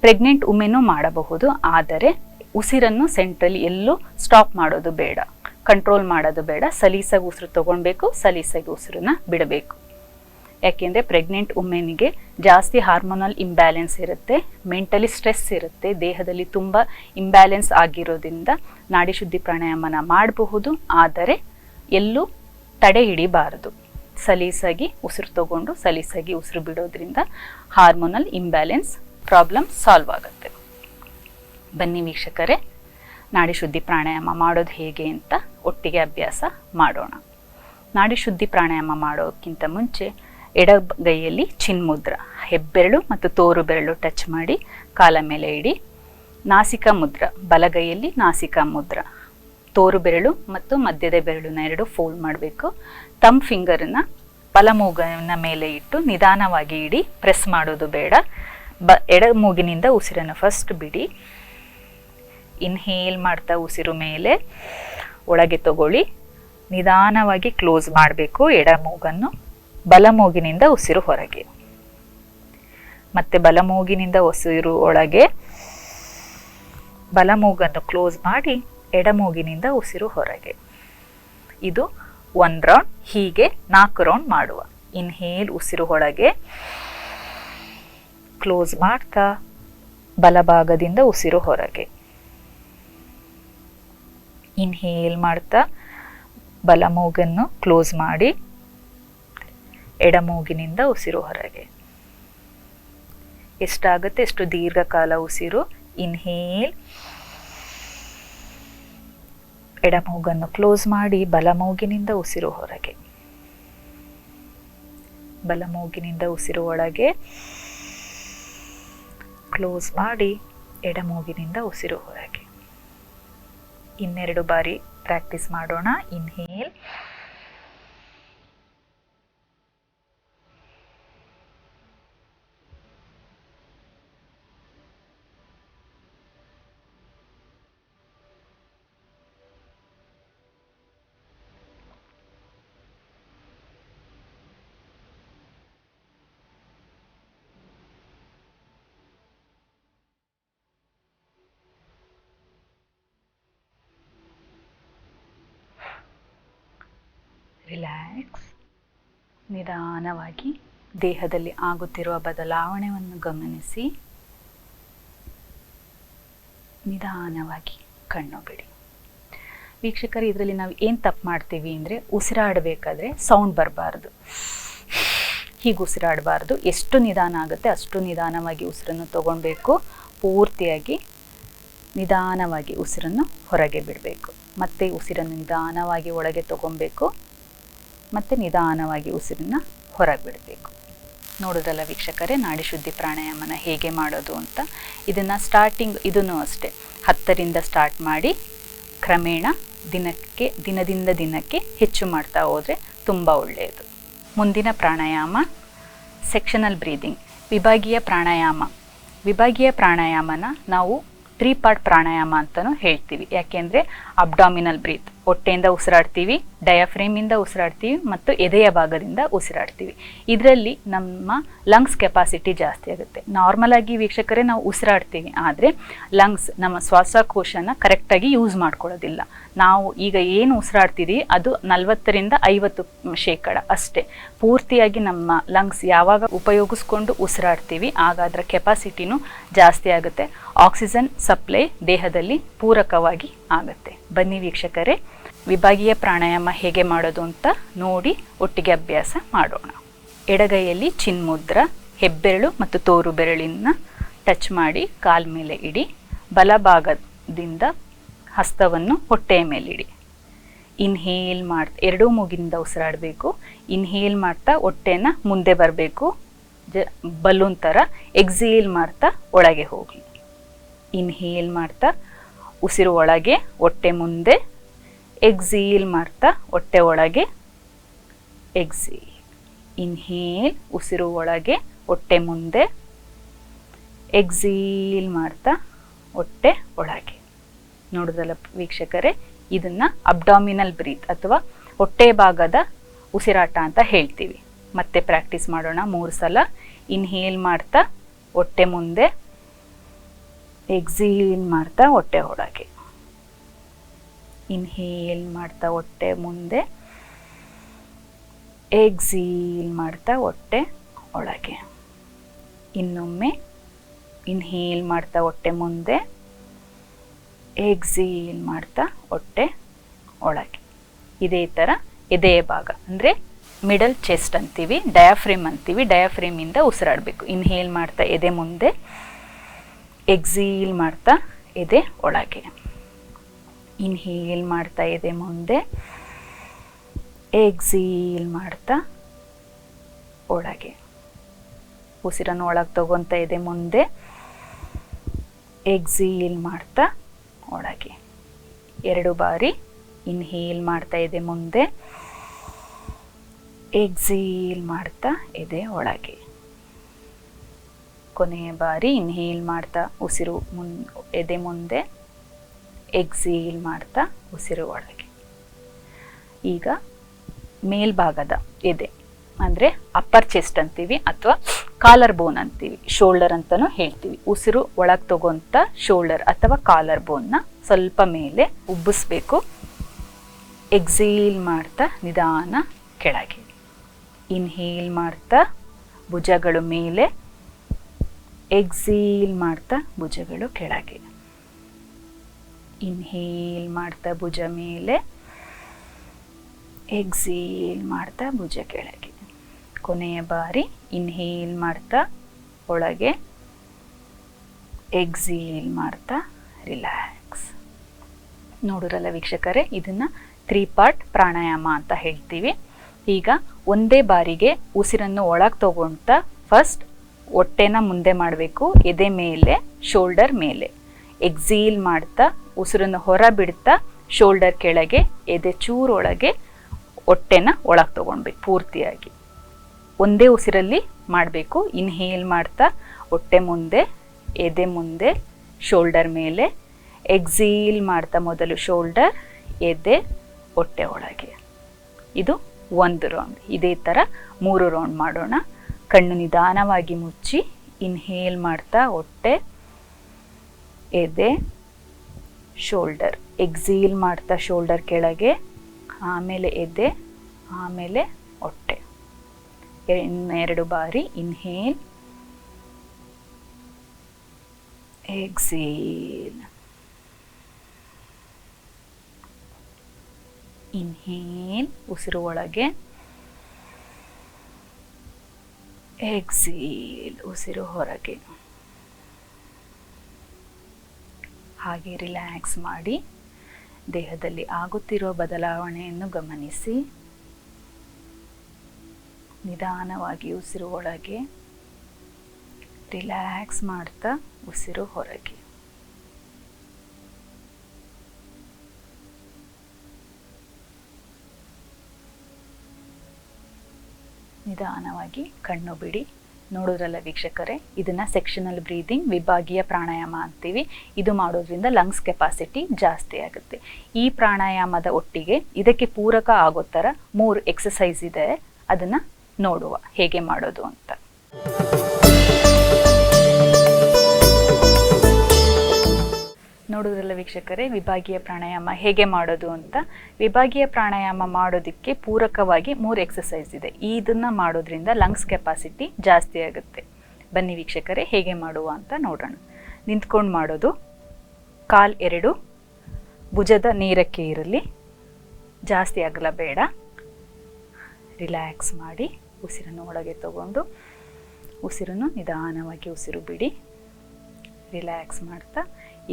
ಪ್ರೆಗ್ನೆಂಟ್ ವುಮೆನ್ನು ಮಾಡಬಹುದು, ಆದರೆ ಉಸಿರನ್ನು ಸೆಂಟ್ರಲ್ಲಿ ಎಲ್ಲೂ ಸ್ಟಾಪ್ ಮಾಡೋದು ಬೇಡ, ಕಂಟ್ರೋಲ್ ಮಾಡೋದು ಬೇಡ. ಸಲೀಸಾಗಿ ಉಸಿರು ತೊಗೊಳ್ಬೇಕು, ಸಲೀಸಾಗಿ ಉಸಿರನ್ನ ಬಿಡಬೇಕು. ಯಾಕೆಂದರೆ ಪ್ರೆಗ್ನೆಂಟ್ ವುಮೆನ್ಗೆ ಜಾಸ್ತಿ ಹಾರ್ಮೋನಲ್ ಇಂಬ್ಯಾಲೆನ್ಸ್ ಇರುತ್ತೆ, ಮೆಂಟಲಿ ಸ್ಟ್ರೆಸ್ ಇರುತ್ತೆ, ದೇಹದಲ್ಲಿ ತುಂಬ ಇಂಬ್ಯಾಲೆನ್ಸ್ ಆಗಿರೋದ್ರಿಂದ ನಾಡಿ ಶುದ್ಧಿ ಪ್ರಾಣಾಯಾಮನ ಮಾಡಬಹುದು, ಆದರೆ ಎಲ್ಲೂ ತಡೆ ಹಿಡಿಬಾರದು. ಸಲೀಸಾಗಿ ಉಸಿರು ತಗೊಂಡು ಸಲೀಸಾಗಿ ಉಸಿರು ಬಿಡೋದ್ರಿಂದ ಹಾರ್ಮೋನಲ್ ಇಂಬ್ಯಾಲೆನ್ಸ್ ಪ್ರಾಬ್ಲಮ್ ಸಾಲ್ವ್ ಆಗುತ್ತೆ. ಬನ್ನಿ ವೀಕ್ಷಕರೇ, ನಾಡಿ ಶುದ್ಧಿ ಪ್ರಾಣಾಯಾಮ ಮಾಡೋದು ಹೇಗೆ ಅಂತ ಒಟ್ಟಿಗೆ ಅಭ್ಯಾಸ ಮಾಡೋಣ. ನಾಡಿ ಶುದ್ಧಿ ಪ್ರಾಣಾಯಾಮ ಮಾಡೋಕ್ಕಿಂತ ಮುಂಚೆ ಎಡಗೈಯಲ್ಲಿ ಚಿನ್ಮುದ್ರ, ಹೆಬ್ಬೆರಳು ಮತ್ತು ತೋರು ಬೆರಳು ಟಚ್ ಮಾಡಿ ಕಾಲ ಮೇಲೆ ಇಡಿ. ನಾಸಿಕಾ ಮುದ್ರ, ಬಲಗೈಯಲ್ಲಿ ನಾಸಿಕಾ ಮುದ್ರ, ತೋರು ಬೆರಳು ಮತ್ತು ಮಧ್ಯದ ಬೆರಳನ್ನ 2 ಫೋಲ್ಡ್ ಮಾಡಬೇಕು. ತಮ್ ಫಿಂಗರನ್ನ ಬಲಮೂಗಿನ ಮೇಲೆ ಇಟ್ಟು ನಿಧಾನವಾಗಿ ಇಡಿ, ಪ್ರೆಸ್ ಮಾಡೋದು ಬೇಡ. ಎಡ ಮೂಗಿನಿಂದ ಉಸಿರನ್ನು ಫಸ್ಟ್ ಬಿಡಿ. ಇನ್ಹೇಲ್ ಮಾಡ್ತಾ ಉಸಿರು ಮೇಲೆ ಒಳಗೆ ತಗೊಳ್ಳಿ, ನಿಧಾನವಾಗಿ ಕ್ಲೋಸ್ ಮಾಡಬೇಕು ಎಡ ಮೂಗನ್ನು. ಬಲಮೂಗಿನಿಂದ ಉಸಿರು ಹೊರಗೆ, ಮತ್ತೆ ಬಲಮೂಗಿನಿಂದ ಉಸಿರು ಒಳಗೆ, ಬಲಮೂಗನ್ನು ಕ್ಲೋಸ್ ಮಾಡಿ ಎಡಮೂಗಿನಿಂದ ಉಸಿರು ಹೊರಗೆ. ಇದು 1 ರೌಂಡ್. ಹೀಗೆ 4 ರೌಂಡ್ ಮಾಡುವ. ಇನ್ಹೇಲ್ ಉಸಿರು ಒಳಗೆ, ಕ್ಲೋಸ್ ಮಾಡ್ತಾ ಬಲಭಾಗದಿಂದ ಉಸಿರು ಹೊರಗೆ. ಇನ್ಹೇಲ್ ಮಾಡ್ತಾ ಬಲಮೂಗನ್ನು ಕ್ಲೋಸ್ ಮಾಡಿ ಎಡಮೂಗಿನಿಂದ ಉಸಿರು ಹೊರಗೆ. ಎಷ್ಟಾಗುತ್ತೆ ಅಷ್ಟು ದೀರ್ಘಕಾಲ ಉಸಿರು. ಇನ್ಹೇಲ್, ಎಡ ಮೂಗನ್ನು ಕ್ಲೋಸ್ ಮಾಡಿ ಬಲ ಮೂಗಿನಿಂದ ಉಸಿರು ಹೊರಗೆ, ಬಲ ಮೂಗಿನಿಂದ ಉಸಿರು ಒಳಗೆ, ಕ್ಲೋಸ್ ಮಾಡಿ ಎಡ ಮೂಗಿನಿಂದ ಉಸಿರು ಹೊರಗೆ. ಇನ್ನೆರಡು ಬಾರಿ ಪ್ರಾಕ್ಟೀಸ್ ಮಾಡೋಣ. Inhale, relax. ನಿಧಾನವಾಗಿ ದೇಹದಲ್ಲಿ ಆಗುತ್ತಿರುವ ಬದಲಾವಣೆಯನ್ನು ಗಮನಿಸಿ. ನಿಧಾನವಾಗಿ ಕಣ್ಣು ಬಿಡಿ. ವೀಕ್ಷಕರು, ಇದರಲ್ಲಿ ನಾವು ಏನು ತಪ್ಪು ಮಾಡ್ತೀವಿ ಅಂದರೆ, ಉಸಿರಾಡಬೇಕಾದ್ರೆ ಸೌಂಡ್ ಬರಬಾರ್ದು, ಹೀಗೆ ಉಸಿರಾಡಬಾರ್ದು. ಎಷ್ಟು ನಿಧಾನ ಆಗುತ್ತೆ ಅಷ್ಟು ನಿಧಾನವಾಗಿ ಉಸಿರನ್ನು ತಗೊಳ್ಬೇಕು. ಪೂರ್ತಿಯಾಗಿ ನಿಧಾನವಾಗಿ ಉಸಿರನ್ನು ಹೊರಗೆ ಬಿಡಬೇಕು. ಮತ್ತೆ ಉಸಿರನ್ನು ನಿಧಾನವಾಗಿ ಒಳಗೆ ತಗೊಬೇಕು, ಮತ್ತು ನಿಧಾನವಾಗಿ ಉಸಿರನ್ನ ಹೊರಗೆ ಬಿಡಬೇಕು. ನೋಡೋದಲ್ಲ ವೀಕ್ಷಕರೇ, ನಾಡಿ ಶುದ್ಧಿ ಪ್ರಾಣಾಯಾಮನ ಹೇಗೆ ಮಾಡೋದು ಅಂತ. ಇದನ್ನು ಸ್ಟಾರ್ಟಿಂಗ್ ಇದನ್ನು ಅಷ್ಟೇ 10ರಿಂದ ಸ್ಟಾರ್ಟ್ ಮಾಡಿ ಕ್ರಮೇಣ ದಿನದಿಂದ ದಿನಕ್ಕೆ ಹೆಚ್ಚು ಮಾಡ್ತಾ ಹೋದರೆ ತುಂಬ ಒಳ್ಳೆಯದು. ಮುಂದಿನ ಪ್ರಾಣಾಯಾಮ ಸೆಕ್ಷನಲ್ ಬ್ರೀದಿಂಗ್, ವಿಭಾಗೀಯ ಪ್ರಾಣಾಯಾಮ. ವಿಭಾಗೀಯ ಪ್ರಾಣಾಯಾಮನ ನಾವು 3 ಪಾರ್ಟ್ ಪ್ರಾಣಾಯಾಮ ಅಂತಲೂ ಹೇಳ್ತೀವಿ. ಯಾಕೆಂದರೆ ಅಬ್ಡಾಮಿನಲ್ ಬ್ರೀತ್, ಹೊಟ್ಟೆಯಿಂದ ಉಸಿರಾಡ್ತೀವಿ, ಡಯಾಫ್ರೇಮಿಂದ ಉಸಿರಾಡ್ತೀವಿ ಮತ್ತು ಎದೆಯ ಭಾಗದಿಂದ ಉಸಿರಾಡ್ತೀವಿ. ಇದರಲ್ಲಿ ನಮ್ಮ ಲಂಗ್ಸ್ ಕೆಪಾಸಿಟಿ ಜಾಸ್ತಿ ಆಗುತ್ತೆ. ನಾರ್ಮಲ್ ಆಗಿ ವೀಕ್ಷಕರೇ ನಾವು ಉಸಿರಾಡ್ತೀವಿ, ಆದರೆ ಲಂಗ್ಸ್ ನಮ್ಮ ಶ್ವಾಸಕೋಶನ ಕರೆಕ್ಟಾಗಿ ಯೂಸ್ ಮಾಡ್ಕೊಳ್ಳೋದಿಲ್ಲ. ನಾವು ಈಗ ಏನು ಉಸಿರಾಡ್ತೀವಿ ಅದು 40ರಿಂದ 50% ಅಷ್ಟೇ. ಪೂರ್ತಿಯಾಗಿ ನಮ್ಮ ಲಂಗ್ಸ್ ಯಾವಾಗ ಉಪಯೋಗಿಸ್ಕೊಂಡು ಉಸಿರಾಡ್ತೀವಿ ಆಗ ಅದರ ಕೆಪಾಸಿಟಿನೂ ಜಾಸ್ತಿ ಆಗುತ್ತೆ. ಆಕ್ಸಿಜನ್ ಸಪ್ಲೈ ದೇಹದಲ್ಲಿ ಪೂರಕವಾಗಿ ಆಗುತ್ತೆ. ಬನ್ನಿ ವೀಕ್ಷಕರೇ, ವಿಭಾಗೀಯ ಪ್ರಾಣಾಯಾಮ ಹೇಗೆ ಮಾಡೋದು ಅಂತ ನೋಡಿ ಒಟ್ಟಿಗೆ ಅಭ್ಯಾಸ ಮಾಡೋಣ. ಎಡಗೈಯಲ್ಲಿ ಚಿನ್ಮುದ್ರ, ಹೆಬ್ಬೆರಳು ಮತ್ತು ತೋರು ಬೆರಳಿನ ಟಚ್ ಮಾಡಿ ಕಾಲ ಮೇಲೆ ಇಡಿ. ಬಲಭಾಗದಿಂದ ಹಸ್ತವನ್ನು ಹೊಟ್ಟೆಯ ಮೇಲೆ ಇಡಿ. ಇನ್ಹೇಲ್ ಮಾಡ್ತಾ ಎರಡೂ ಮೂಗಿನಿಂದ ಉಸಿರಾಡಬೇಕು. ಇನ್ಹೇಲ್ ಮಾಡ್ತಾ ಹೊಟ್ಟೆನ ಮುಂದೆ ಬರಬೇಕು, ಬಲೂನ್ ಥರ. ಎಕ್ಸೇಲ್ ಮಾಡ್ತಾ ಒಳಗೆ ಹೋಗಿ. ಇನ್ಹೇಲ್ ಮಾಡ್ತಾ ಉಸಿರು ಒಳಗೆ, ಹೊಟ್ಟೆ ಮುಂದೆ. ಎಕ್ಸೇಲ್ ಮಾಡ್ತಾ ಹೊಟ್ಟೆ ಒಳಗೆ, ಎಕ್ಸೇಲ್. ಇನ್ಹೇಲ್, ಉಸಿರು ಒಳಗೆ, ಹೊಟ್ಟೆ ಮುಂದೆ. ಎಕ್ಸೇಲ್ ಮಾಡ್ತಾ ಹೊಟ್ಟೆ ಒಳಗೆ. ನೋಡೋದಲ್ಲ ವೀಕ್ಷಕರೇ, ಇದನ್ನ ಅಬ್ಡಾಮಿನಲ್ ಬ್ರೀತ್ ಅಥವಾ ಹೊಟ್ಟೆ ಭಾಗದ ಉಸಿರಾಟ ಅಂತ ಹೇಳ್ತೀವಿ. ಮತ್ತೆ ಪ್ರಾಕ್ಟೀಸ್ ಮಾಡೋಣ 3 ಸಲ. ಇನ್ಹೇಲ್ ಮಾಡ್ತಾ ಹೊಟ್ಟೆ ಮುಂದೆ, ಎಕ್ಸೇಲ್ ಮಾಡ್ತಾ ಹೊಟ್ಟೆ ಒಳಗೆ. ಇನ್ಹೇಲ್ ಮಾಡ್ತಾ ಹೊಟ್ಟೆ ಮುಂದೆ, ಎಕ್ಸೇಲ್ ಮಾಡ್ತಾ ಹೊಟ್ಟೆ ಒಳಗೆ. ಇನ್ನೊಮ್ಮೆ ಇನ್ಹೇಲ್ ಮಾಡ್ತಾ ಹೊಟ್ಟೆ ಮುಂದೆ, ಎಕ್ಸೇಲ್ ಮಾಡ್ತಾ ಹೊಟ್ಟೆ ಒಳಗೆ. ಇದೇ ಥರ ಎದೆಯ ಭಾಗ ಅಂದರೆ ಮಿಡಲ್ ಚೆಸ್ಟ್ ಅಂತೀವಿ, ಡಯಾಫ್ರೇಮ್ ಅಂತೀವಿ. ಡಯಾಫ್ರೇಮಿಂದ ಉಸಿರಾಡಬೇಕು. ಇನ್ಹೇಲ್ ಮಾಡ್ತಾ ಎದೆ ಮುಂದೆ, ಎಕ್ಸೇಲ್ ಮಾಡ್ತಾ ಎದೆ ಒಳಗೆ. ಇನ್ಹೇಲ್ ಮಾಡ್ತಾ ಎದೆ ಮುಂದೆ, ಎಕ್ಸೇಲ್ ಮಾಡ್ತಾ ಒಳಗೆ. ಉಸಿರನ್ನು ಒಳಗೆ ತಗೊಂತ ಎದೆ ಮುಂದೆ, ಎಕ್ಸೇಲ್ ಮಾಡ್ತಾ ಒಳಗೆ. 2 ಬಾರಿ ಇನ್ಹೇಲ್ ಮಾಡ್ತಾ ಎದೆ ಮುಂದೆ, ಎಕ್ಸೇಲ್ ಮಾಡ್ತಾ ಎದೆ ಒಳಗೆ. ಕೊನೆಯ ಬಾರಿ ಇನ್ಹೇಲ್ ಮಾಡ್ತಾ ಉಸಿರು ಎದೆ ಮುಂದೆ, ಎಕ್ಸೇಲ್ ಮಾಡ್ತಾ ಉಸಿರು ಒಳಗೆ. ಈಗ ಮೇಲ್ಭಾಗದ ಎದೆ ಅಂದರೆ ಅಪ್ಪರ್ ಚೆಸ್ಟ್ ಅಂತೀವಿ ಅಥವಾ ಕಾಲರ್ ಬೋನ್ ಅಂತೀವಿ, ಶೋಲ್ಡರ್ ಅಂತಲೂ ಹೇಳ್ತೀವಿ. ಉಸಿರು ಒಳಗೆ ತಗೊಂತ ಶೋಲ್ಡರ್ ಅಥವಾ ಕಾಲರ್ ಬೋನ್ನ ಸ್ವಲ್ಪ ಮೇಲೆ ಉಬ್ಬಿಸ್ಬೇಕು. ಎಕ್ಸೇಲ್ ಮಾಡ್ತಾ ನಿಧಾನ ಕೆಳಗೆ. ಇನ್ಹೇಲ್ ಮಾಡ್ತಾ ಭುಜಗಳು ಮೇಲೆ, ಎಕ್ಸೇಲ್ ಮಾಡ್ತಾ ಭುಜಗಳು ಕೆಳಗೆ. ಇನ್ಹೇಲ್ ಮಾಡ್ತಾ ಭುಜ ಮೇಲೆ, ಎಕ್ಸೇಲ್ ಮಾಡ್ತಾ ಭುಜ ಕೆಳಗೆ. ಕೊನೆಯ ಬಾರಿ ಇನ್ಹೇಲ್ ಮಾಡ್ತಾ ಒಳಗೆ, ಎಕ್ಸೀಲ್ ಮಾಡ್ತಾ ರಿಲ್ಯಾಕ್ಸ್. ನೋಡಿರಲ್ಲ ವೀಕ್ಷಕರೇ, ಇದನ್ನು 3 ಪಾರ್ಟ್ ಪ್ರಾಣಾಯಾಮ ಅಂತ ಹೇಳ್ತೀವಿ. ಈಗ ಒಂದೇ ಬಾರಿಗೆ ಉಸಿರನ್ನು ಒಳಗೆ ತಗೊಳ್ತಾ ಫಸ್ಟ್ ಹೊಟ್ಟೆನ ಮುಂದೆ ಮಾಡಬೇಕು, ಎದೆ ಮೇಲೆ, ಶೋಲ್ಡರ್ ಮೇಲೆ. ಎಕ್ಸೀಲ್ ಮಾಡ್ತಾ ಉಸಿರನ್ನು ಹೊರ ಬಿಡ್ತಾ ಶೋಲ್ಡರ್ ಕೆಳಗೆ, ಎದೆ ಚೂರೊಳಗೆ, ಹೊಟ್ಟೆನ ಒಳಗೆ ತಗೊಳ್ಬೇಕು ಪೂರ್ತಿಯಾಗಿ. ಒಂದೇ ಉಸಿರಲ್ಲಿ ಮಾಡಬೇಕು. ಇನ್ಹೇಲ್ ಮಾಡ್ತಾ ಹೊಟ್ಟೆ ಮುಂದೆ, ಎದೆ ಮುಂದೆ, ಶೋಲ್ಡರ್ ಮೇಲೆ. ಎಕ್ಸೀಲ್ ಮಾಡ್ತಾ ಮೊದಲು ಶೋಲ್ಡರ್, ಎದೆ, ಹೊಟ್ಟೆ ಒಳಗೆ. ಇದು 1 ರೌಂಡ್. ಇದೇ ಥರ 3 ರೌಂಡ್ ಮಾಡೋಣ. ಕಣ್ಣು ನಿಧಾನವಾಗಿ ಮುಚ್ಚಿ ಇನ್ಹೇಲ್ ಮಾಡ್ತಾ ಹೊಟ್ಟೆ, ಎದೆ, ಶೋಲ್ಡರ್. ಎಕ್ಸೀಲ್ ಮಾಡ್ತಾ ಶೋಲ್ಡರ್ ಕೆಳಗೆ, ಆಮೇಲೆ ಎದೆ, ಆಮೇಲೆ ಹೊಟ್ಟೆ. 2 ಬಾರಿ ಇನ್ಹೇಲ್, ಎಕ್ಸೇಲ್. ಇನ್ಹೇಲ್ ಉಸಿರು ಒಳಗೆ, ಎಕ್ಸೇಲ್ ಉಸಿರು ಹೊರಗೆ. ಹಾಗೆ ರಿಲ್ಯಾಕ್ಸ್ ಮಾಡಿ ದೇಹದಲ್ಲಿ ಆಗುತ್ತಿರುವ ಬದಲಾವಣೆಯನ್ನು ಗಮನಿಸಿ ನಿಧಾನವಾಗಿ ಉಸಿರು ಒಳಗೆ, ರಿಲ್ಯಾಕ್ಸ್ ಮಾಡ್ತಾ ಉಸಿರು ಹೊರಗೆ. ನಿಧಾನವಾಗಿ ಕಣ್ಣು ಬಿಡಿ. ನೋಡೋದ್ರಲ್ಲ ವೀಕ್ಷಕರೇ, ಇದನ್ನು ಸೆಕ್ಷನಲ್ ಬ್ರೀದಿಂಗ್, ವಿಭಾಗೀಯ ಪ್ರಾಣಾಯಾಮ ಅಂತೀವಿ. ಇದು ಮಾಡೋದ್ರಿಂದ ಲಂಗ್ಸ್ ಕೆಪಾಸಿಟಿ ಜಾಸ್ತಿ ಆಗುತ್ತೆ. ಈ ಪ್ರಾಣಾಯಾಮದ ಒಟ್ಟಿಗೆ ಇದಕ್ಕೆ ಪೂರಕ ಆಗೋ ಥರ 3 ಎಕ್ಸಸೈಸ್ ಇದೆ, ಅದನ್ನು ನೋಡುವ ಹೇಗೆ ಮಾಡೋದು ಅಂತ. ನೋಡೋದ್ರಲ್ಲ ವೀಕ್ಷಕರೇ, ವಿಭಾಗೀಯ ಪ್ರಾಣಾಯಾಮ ಹೇಗೆ ಮಾಡೋದು ಅಂತ. ವಿಭಾಗೀಯ ಪ್ರಾಣಾಯಾಮ ಮಾಡೋದಕ್ಕೆ ಪೂರಕವಾಗಿ 3 ಎಕ್ಸಸೈಸ್ ಇದೆ. ಇದನ್ನು ಮಾಡೋದ್ರಿಂದ ಲಂಗ್ಸ್ ಕೆಪಾಸಿಟಿ ಜಾಸ್ತಿ ಆಗುತ್ತೆ. ಬನ್ನಿ ವೀಕ್ಷಕರೇ, ಹೇಗೆ ಮಾಡುವ ಅಂತ ನೋಡೋಣ. ನಿಂತ್ಕೊಂಡು ಮಾಡೋದು. ಕಾಲು 2 ಭುಜದ ನೇರಕ್ಕೆ ಇರಲಿ, ಜಾಸ್ತಿ ಅಗಲ ಬೇಡ. ರಿಲ್ಯಾಕ್ಸ್ ಮಾಡಿ ಉಸಿರನ್ನು ಒಳಗೆ ತಗೊಂಡು ಉಸಿರನ್ನು ನಿಧಾನವಾಗಿ ಉಸಿರು ಬಿಡಿ. ರಿಲ್ಯಾಕ್ಸ್ ಮಾಡ್ತಾ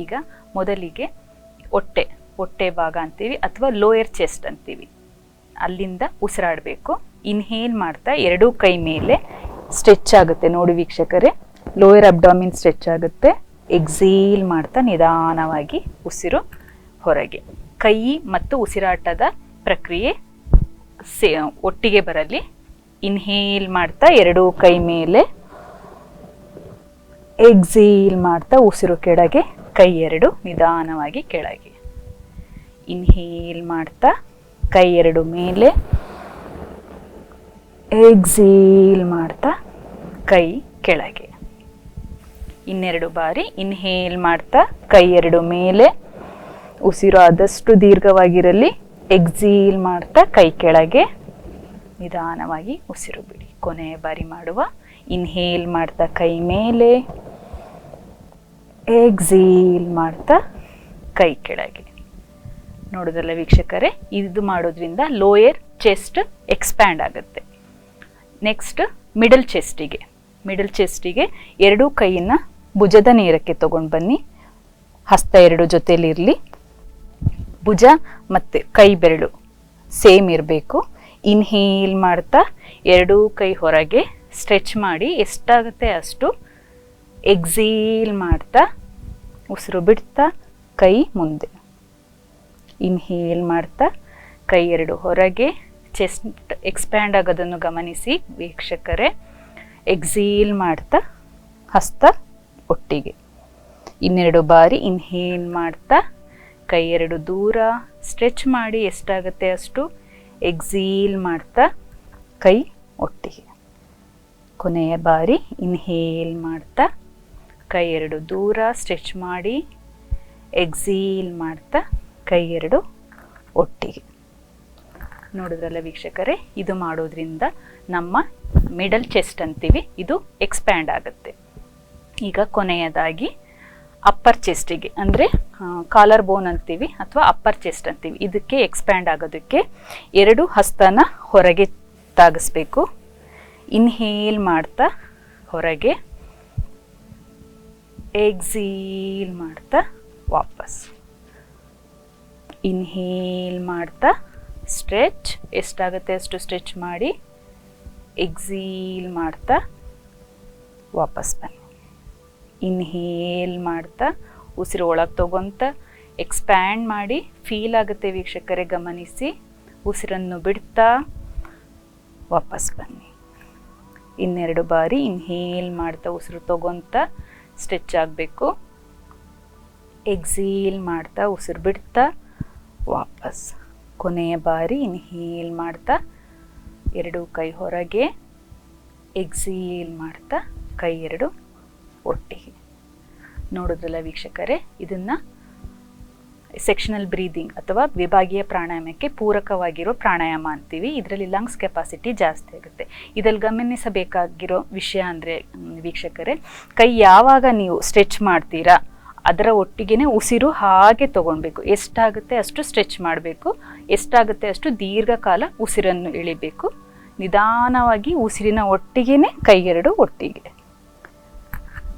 ಈಗ ಮೊದಲಿಗೆ ಹೊಟ್ಟೆ ಭಾಗ ಅಂತೀವಿ ಅಥವಾ ಲೋಯರ್ ಚೆಸ್ಟ್ ಅಂತೀವಿ, ಅಲ್ಲಿಂದ ಉಸಿರಾಡಬೇಕು. ಇನ್ಹೇಲ್ ಮಾಡ್ತಾ 2 ಕೈ ಮೇಲೆ ಸ್ಟ್ರೆಚ್ ಆಗುತ್ತೆ ನೋಡಿ ವೀಕ್ಷಕರೇ, ಲೋಯರ್ ಅಬ್ಡಾಮಿನ್ ಸ್ಟ್ರೆಚ್ ಆಗುತ್ತೆ. ಎಕ್ಸೀಲ್ ಮಾಡ್ತಾ ನಿಧಾನವಾಗಿ ಉಸಿರು ಹೊರಗೆ. ಕೈ ಮತ್ತು ಉಸಿರಾಟದ ಪ್ರಕ್ರಿಯೆ ಒಟ್ಟಿಗೆ ಬರಲಿ. ಇನ್ಹೇಲ್ ಮಾಡ್ತಾ 2 ಕೈ ಮೇಲೆ, ಎಕ್ಸೀಲ್ ಮಾಡ್ತಾ ಉಸಿರು ಕೆಳಗೆ, ಕೈ 2 ನಿಧಾನವಾಗಿ ಕೆಳಗೆ. ಇನ್ಹೇಲ್ ಮಾಡ್ತಾ ಕೈ 2 ಮೇಲೆ, ಎಕ್ಸೀಲ್ ಮಾಡ್ತಾ ಕೈ ಕೆಳಗೆ. 2 ಬಾರಿ ಇನ್ಹೇಲ್ ಮಾಡ್ತಾ ಕೈ 2 ಮೇಲೆ, ಉಸಿರು ಆದಷ್ಟು ದೀರ್ಘವಾಗಿರಲಿ. ಎಕ್ಸೀಲ್ ಮಾಡ್ತಾ ಕೈ ಕೆಳಗೆ, ನಿಧಾನವಾಗಿ ಉಸಿರು ಬಿಡಿ. ಕೊನೆಯ ಬಾರಿ ಮಾಡುವ. ಇನ್ಹೇಲ್ ಮಾಡ್ತಾ ಕೈ ಮೇಲೆ, ಎಕ್ಸೀಲ್ ಮಾಡ್ತಾ ಕೈ ಕೆಳಗೆ. ನೋಡೋದಲ್ಲ ವೀಕ್ಷಕರೇ, ಇದು ಮಾಡೋದ್ರಿಂದ ಲೋಯರ್ ಚೆಸ್ಟ್ ಎಕ್ಸ್ಪ್ಯಾಂಡ್ ಆಗುತ್ತೆ. ನೆಕ್ಸ್ಟ್ ಮಿಡಲ್ ಚೆಸ್ಟಿಗೆ 2 ಕೈಯನ್ನು ಭುಜದ ನೇರಕ್ಕೆ ತಗೊಂಡು ಬನ್ನಿ. ಹಸ್ತ 2 ಜೊತೆಲಿರಲಿ. ಭುಜ ಮತ್ತು ಕೈ ಬೆರಳು ಸೇಮ್ ಇರಬೇಕು. ಇನ್ಹೇಲ್ ಮಾಡ್ತಾ 2 ಕೈ ಹೊರಗೆ ಸ್ಟ್ರೆಚ್ ಮಾಡಿ ಎಷ್ಟಾಗುತ್ತೆ ಅಷ್ಟು. ಎಕ್ಸೀಲ್ ಮಾಡ್ತಾ ಉಸಿರು ಬಿಡ್ತಾ ಕೈ ಮುಂದೆ. ಇನ್ಹೇಲ್ ಮಾಡ್ತಾ ಕೈ 2 ಹೊರಗೆ, ಚೆಸ್ಟ್ ಎಕ್ಸ್ಪ್ಯಾಂಡ್ ಆಗೋದನ್ನು ಗಮನಿಸಿ ವೀಕ್ಷಕರೇ. ಎಕ್ಸೀಲ್ ಮಾಡ್ತಾ ಹಸ್ತ ಒಟ್ಟಿಗೆ. 2 ಬಾರಿ ಇನ್ಹೇಲ್ ಮಾಡ್ತಾ ಕೈ 2 ದೂರ ಸ್ಟ್ರೆಚ್ ಮಾಡಿ ಎಷ್ಟಾಗುತ್ತೆ ಅಷ್ಟು. ಎಕ್ಸೀಲ್ ಮಾಡ್ತಾ ಕೈ ಒಟ್ಟಿಗೆ. ಕೊನೆಯ ಬಾರಿ ಇನ್ಹೇಲ್ ಮಾಡ್ತಾ ಕೈ 2 ದೂರ ಸ್ಟ್ರೆಚ್ ಮಾಡಿ, ಎಕ್ಸೀಲ್ ಮಾಡ್ತಾ ಕೈ 2 ಒಟ್ಟಿಗೆ. ನೋಡಿದ್ರಲ್ಲ ವೀಕ್ಷಕರೇ, ಇದು ಮಾಡೋದ್ರಿಂದ ನಮ್ಮ ಮಿಡಲ್ ಚೆಸ್ಟ್ ಅಂತೀವಿ, ಇದು ಎಕ್ಸ್ಪ್ಯಾಂಡ್ ಆಗುತ್ತೆ. ಈಗ ಕೊನೆಯದಾಗಿ ಅಪ್ಪರ್ ಚೆಸ್ಟಿಗೆ, ಅಂದರೆ ಕಾಲರ್ ಬೋನ್ ಅಂತೀವಿ ಅಥವಾ ಅಪ್ಪರ್ ಚೆಸ್ಟ್ ಅಂತೀವಿ, ಇದಕ್ಕೆ ಎಕ್ಸ್ಪ್ಯಾಂಡ್ ಆಗೋದಕ್ಕೆ 2 ಹಸ್ತನ ಹೊರಗೆ ತಾಗಿಸ್ಬೇಕು. ಇನ್ಹೇಲ್ ಮಾಡ್ತಾ ಹೊರಗೆ, ಎಕ್ಸೀಲ್ ಮಾಡ್ತಾ ವಾಪಸ್. ಇನ್ಹೇಲ್ ಮಾಡ್ತಾ ಸ್ಟ್ರೆಚ್, ಎಷ್ಟಾಗುತ್ತೆ ಅಷ್ಟು ಸ್ಟ್ರೆಚ್ ಮಾಡಿ. ಎಕ್ಸೀಲ್ ಮಾಡ್ತಾ ವಾಪಸ್ ಬನ್ನಿ. ಇನ್ಹೇಲ್ ಮಾಡ್ತಾ ಉಸಿರು ಒಳಗೆ ತಗೊಂತ ಎಕ್ಸ್ಪ್ಯಾಂಡ್ ಮಾಡಿ. ಫೀಲ್ ಆಗುತ್ತೆ ವೀಕ್ಷಕರೇ, ಗಮನಿಸಿ. ಉಸಿರನ್ನು ಬಿಡ್ತಾ ವಾಪಸ್ ಬನ್ನಿ. ಇನ್ನೆರಡು ಬಾರಿ ಇನ್ಹೇಲ್ ಮಾಡ್ತಾ ಉಸಿರು ತಗೊಂತ ಸ್ಟ್ರೆಚ್ ಆಗಬೇಕು. ಎಕ್ಸೀಲ್ ಮಾಡ್ತಾ ಉಸಿರು ಬಿಡ್ತಾ ವಾಪಸ್. ಕೊನೆಯ ಬಾರಿ ಇನ್ಹೇಲ್ ಮಾಡ್ತಾ ಎರಡು ಕೈ ಹೊರಗೆ, ಎಕ್ಸೀಲ್ ಮಾಡ್ತಾ ಕೈ ಎರಡು ಒಟ್ಟಿಗೆ. ನೋಡಿದ್ರಲ್ಲ ವೀಕ್ಷಕರೇ, ಇದನ್ನು ಸೆಕ್ಷನಲ್ ಬ್ರೀದಿಂಗ್ ಅಥವಾ ವಿಭಾಗೀಯ ಪ್ರಾಣಾಯಾಮಕ್ಕೆ ಪೂರಕವಾಗಿರೋ ಪ್ರಾಣಾಯಾಮ ಅಂತೀವಿ. ಇದರಲ್ಲಿ ಲಂಗ್ಸ್ ಕೆಪಾಸಿಟಿ ಜಾಸ್ತಿ ಆಗುತ್ತೆ. ಇದರಲ್ಲಿ ಗಮನಿಸಬೇಕಾಗಿರೋ ವಿಷಯ ಅಂದರೆ ವೀಕ್ಷಕರೇ, ಕೈ ಯಾವಾಗ ನೀವು ಸ್ಟ್ರೆಚ್ ಮಾಡ್ತೀರಾ ಅದರ ಒಟ್ಟಿಗೆ ಉಸಿರು ಹಾಗೆ ತೊಗೊಳ್ಬೇಕು. ಎಷ್ಟಾಗುತ್ತೆ ಅಷ್ಟು ಸ್ಟ್ರೆಚ್ ಮಾಡಬೇಕು, ಎಷ್ಟಾಗುತ್ತೆ ಅಷ್ಟು ದೀರ್ಘಕಾಲ ಉಸಿರನ್ನು ಎಳಿಬೇಕು. ನಿಧಾನವಾಗಿ ಉಸಿರಿನ ಒಟ್ಟಿಗೆ ಕೈ ಎರಡು ಒಟ್ಟಿಗೆ.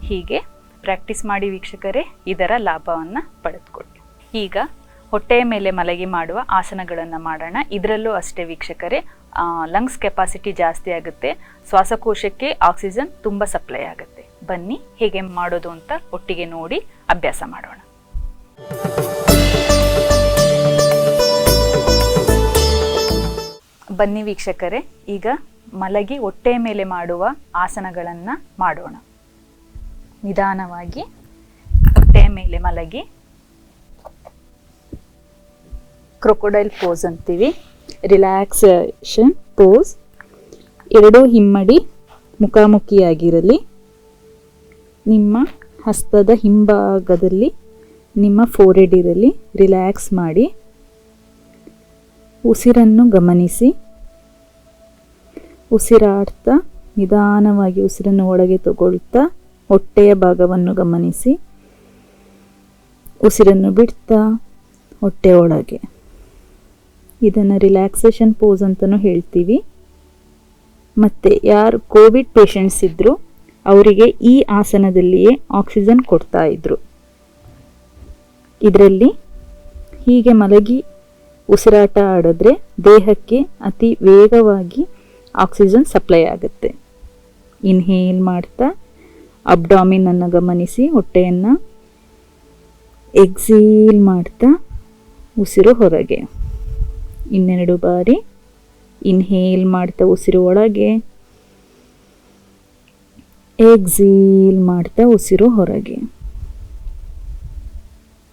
ಹೀಗೆ ಪ್ರಾಕ್ಟೀಸ್ ಮಾಡಿ ವೀಕ್ಷಕರೇ, ಇದರ ಲಾಭವನ್ನು ಪಡೆದುಕೊಳ್ಳಿ. ಈಗ ಹೊಟ್ಟೆಯ ಮೇಲೆ ಮಲಗಿ ಮಾಡುವ ಆಸನಗಳನ್ನು ಮಾಡೋಣ. ಇದರಲ್ಲೂ ಅಷ್ಟೇ ವೀಕ್ಷಕರೇ, ಲಂಗ್ಸ್ ಕೆಪಾಸಿಟಿ ಜಾಸ್ತಿ ಆಗುತ್ತೆ, ಶ್ವಾಸಕೋಶಕ್ಕೆ ಆಕ್ಸಿಜನ್ ತುಂಬ ಸಪ್ಲೈ ಆಗುತ್ತೆ. ಬನ್ನಿ ಹೇಗೆ ಮಾಡೋದು ಅಂತ ಒಟ್ಟಿಗೆ ನೋಡಿ ಅಭ್ಯಾಸ ಮಾಡೋಣ. ಬನ್ನಿ ವೀಕ್ಷಕರೇ, ಈಗ ಮಲಗಿ ಹೊಟ್ಟೆಯ ಮೇಲೆ ಮಾಡುವ ಆಸನಗಳನ್ನು ಮಾಡೋಣ. ನಿಧಾನವಾಗಿ ಹೊಟ್ಟೆಯ ಮೇಲೆ ಮಲಗಿ ಕ್ರೊಕೊಡೈಲ್ ಪೋಸ್ ಅಂತೀವಿ, ರಿಲ್ಯಾಕ್ಸೇಷನ್ ಪೋಸ್. ಎರಡೂ ಹಿಮ್ಮಡಿ ಮುಖಾಮುಖಿಯಾಗಿರಲಿ. ನಿಮ್ಮ ಹಸ್ತದ ಹಿಂಭಾಗದಲ್ಲಿ ನಿಮ್ಮ ಫೋರೆಡ್ ಇರಲಿ. ರಿಲ್ಯಾಕ್ಸ್ ಮಾಡಿ. ಉಸಿರನ್ನು ಗಮನಿಸಿ. ಉಸಿರಾಡ್ತಾ ನಿಧಾನವಾಗಿ ಉಸಿರನ್ನು ಒಳಗೆ ತಗೊಳ್ತಾ ಹೊಟ್ಟೆಯ ಭಾಗವನ್ನು ಗಮನಿಸಿ. ಉಸಿರನ್ನು ಬಿಡ್ತಾ ಹೊಟ್ಟೆ ಒಳಗೆ. ಇದನ್ನು ರಿಲ್ಯಾಕ್ಸೇಷನ್ ಪೋಸ್ ಅಂತಲೂ ಹೇಳ್ತೀವಿ. ಮತ್ತು ಯಾರು ಕೋವಿಡ್ ಪೇಷಂಟ್ಸ್ ಇದ್ದರು ಅವರಿಗೆ ಈ ಆಸನದಲ್ಲಿಯೇ ಆಕ್ಸಿಜನ್ ಕೊಡ್ತಾ ಇದ್ರು. ಇದರಲ್ಲಿ ಹೀಗೆ ಮಲಗಿ ಉಸಿರಾಟ ಆಡಿದ್ರೆ ದೇಹಕ್ಕೆ ಅತಿ ವೇಗವಾಗಿ ಆಕ್ಸಿಜನ್ ಸಪ್ಲೈ ಆಗುತ್ತೆ. ಇನ್ಹೇಲ್ ಮಾಡ್ತಾ ಅಬ್ಡಾಮಿನ್ ಅನ್ನು ಗಮನಿಸಿ, ಹೊಟ್ಟೆಯನ್ನು. ಎಕ್ಸೀಲ್ ಮಾಡ್ತಾ ಉಸಿರು ಹೊರಗೆ. ಇನ್ನೆರಡು ಬಾರಿ ಇನ್ಹೇಲ್ ಮಾಡ್ತಾ ಉಸಿರು ಒಳಗೆ, ಎಕ್ಸೀಲ್ ಮಾಡ್ತಾ ಉಸಿರು ಹೊರಗೆ.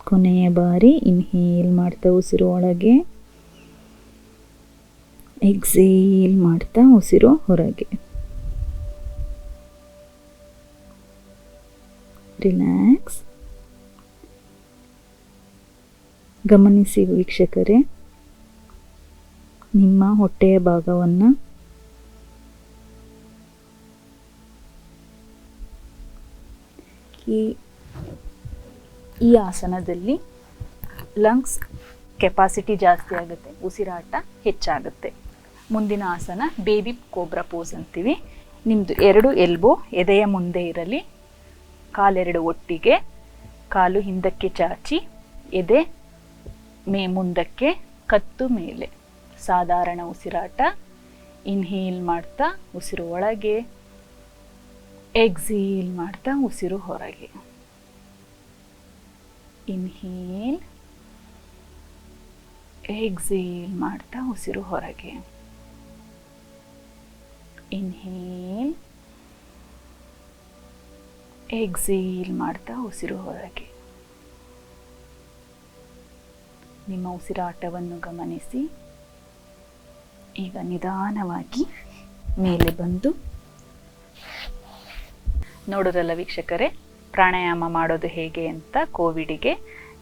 ಕೊನೆಯ ಬಾರಿ ಇನ್ಹೇಲ್ ಮಾಡ್ತಾ ಉಸಿರು ಒಳಗೆ, ಎಕ್ಸೇಲ್ ಮಾಡ್ತಾ ಉಸಿರು ಹೊರಗೆ. ರಿಲ್ಯಾಕ್ಸ್. ಗಮನಿಸಿ ವೀಕ್ಷಕರೇ, ನಿಮ್ಮ ಹೊಟ್ಟೆಯ ಭಾಗವನ್ನು ಈ ಆಸನದಲ್ಲಿ ಲಂಗ್ಸ್ ಕೆಪಾಸಿಟಿ ಜಾಸ್ತಿ ಆಗುತ್ತೆ, ಉಸಿರಾಟ ಹೆಚ್ಚಾಗುತ್ತೆ. ಮುಂದಿನ ಆಸನ ಬೇಬಿ ಕೋಬ್ರಾ ಪೋಸ್ ಅಂತೀವಿ. ನಿಮ್ಮದು ಎರಡು ಎಲ್ಬೋ ಎದೆಯ ಮುಂದೆ ಇರಲಿ. ಕಾಲೆರಡು ಒಟ್ಟಿಗೆ, ಕಾಲು ಹಿಂದಕ್ಕೆ ಚಾಚಿ, ಎದೆ ಮುಂದಕ್ಕೆ, ಕತ್ತು ಮೇಲೆ. ಸಾಧಾರಣ ಉಸಿರಾಟ. ಇನ್ಹೇಲ್ ಮಾಡ್ತಾ ಉಸಿರು ಒಳಗೆ, ಎಕ್ಸೇಲ್ ಮಾಡ್ತಾ ಉಸಿರು ಹೊರಗೆ. ಇನ್ಹೇಲ್, ಎಕ್ಸೇಲ್ ಮಾಡ್ತಾ ಉಸಿರು ಹೊರಗೆ. ಇನ್ಹೇಲ್, ಎಕ್ಸೇಲ್ ಮಾಡ್ತಾ ಉಸಿರು ಹೊರಗೆ. ನಿಮ್ಮ ಉಸಿರಾಟವನ್ನು ಗಮನಿಸಿ. ಈಗ ನಿಧಾನವಾಗಿ ಮೇಲೆ ಬಂದು ನೋಡೋದಲ್ಲ ವೀಕ್ಷಕರೇ, ಪ್ರಾಣಾಯಾಮ ಮಾಡೋದು ಹೇಗೆ ಅಂತ ಕೋವಿಡಿಗೆ.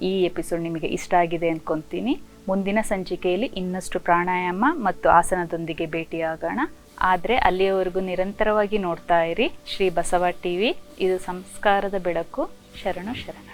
ಈ ಎಪಿಸೋಡ್ ನಿಮಗೆ ಇಷ್ಟ ಆಗಿದೆ ಅಂದ್ಕೊತೀನಿ. ಮುಂದಿನ ಸಂಚಿಕೆಯಲ್ಲಿ ಇನ್ನಷ್ಟು ಪ್ರಾಣಾಯಾಮ ಮತ್ತು ಆಸನದೊಂದಿಗೆ ಭೇಟಿಯಾಗೋಣ. ಆದರೆ ಅಲ್ಲಿಯವರೆಗೂ ನಿರಂತರವಾಗಿ ನೋಡ್ತಾ ಇರಿ ಶ್ರೀ ಬಸವ ಟಿವಿ. ಇದು ಸಂಸ್ಕಾರದ ಬೆಳಕು. ಶರಣು ಶರಣ.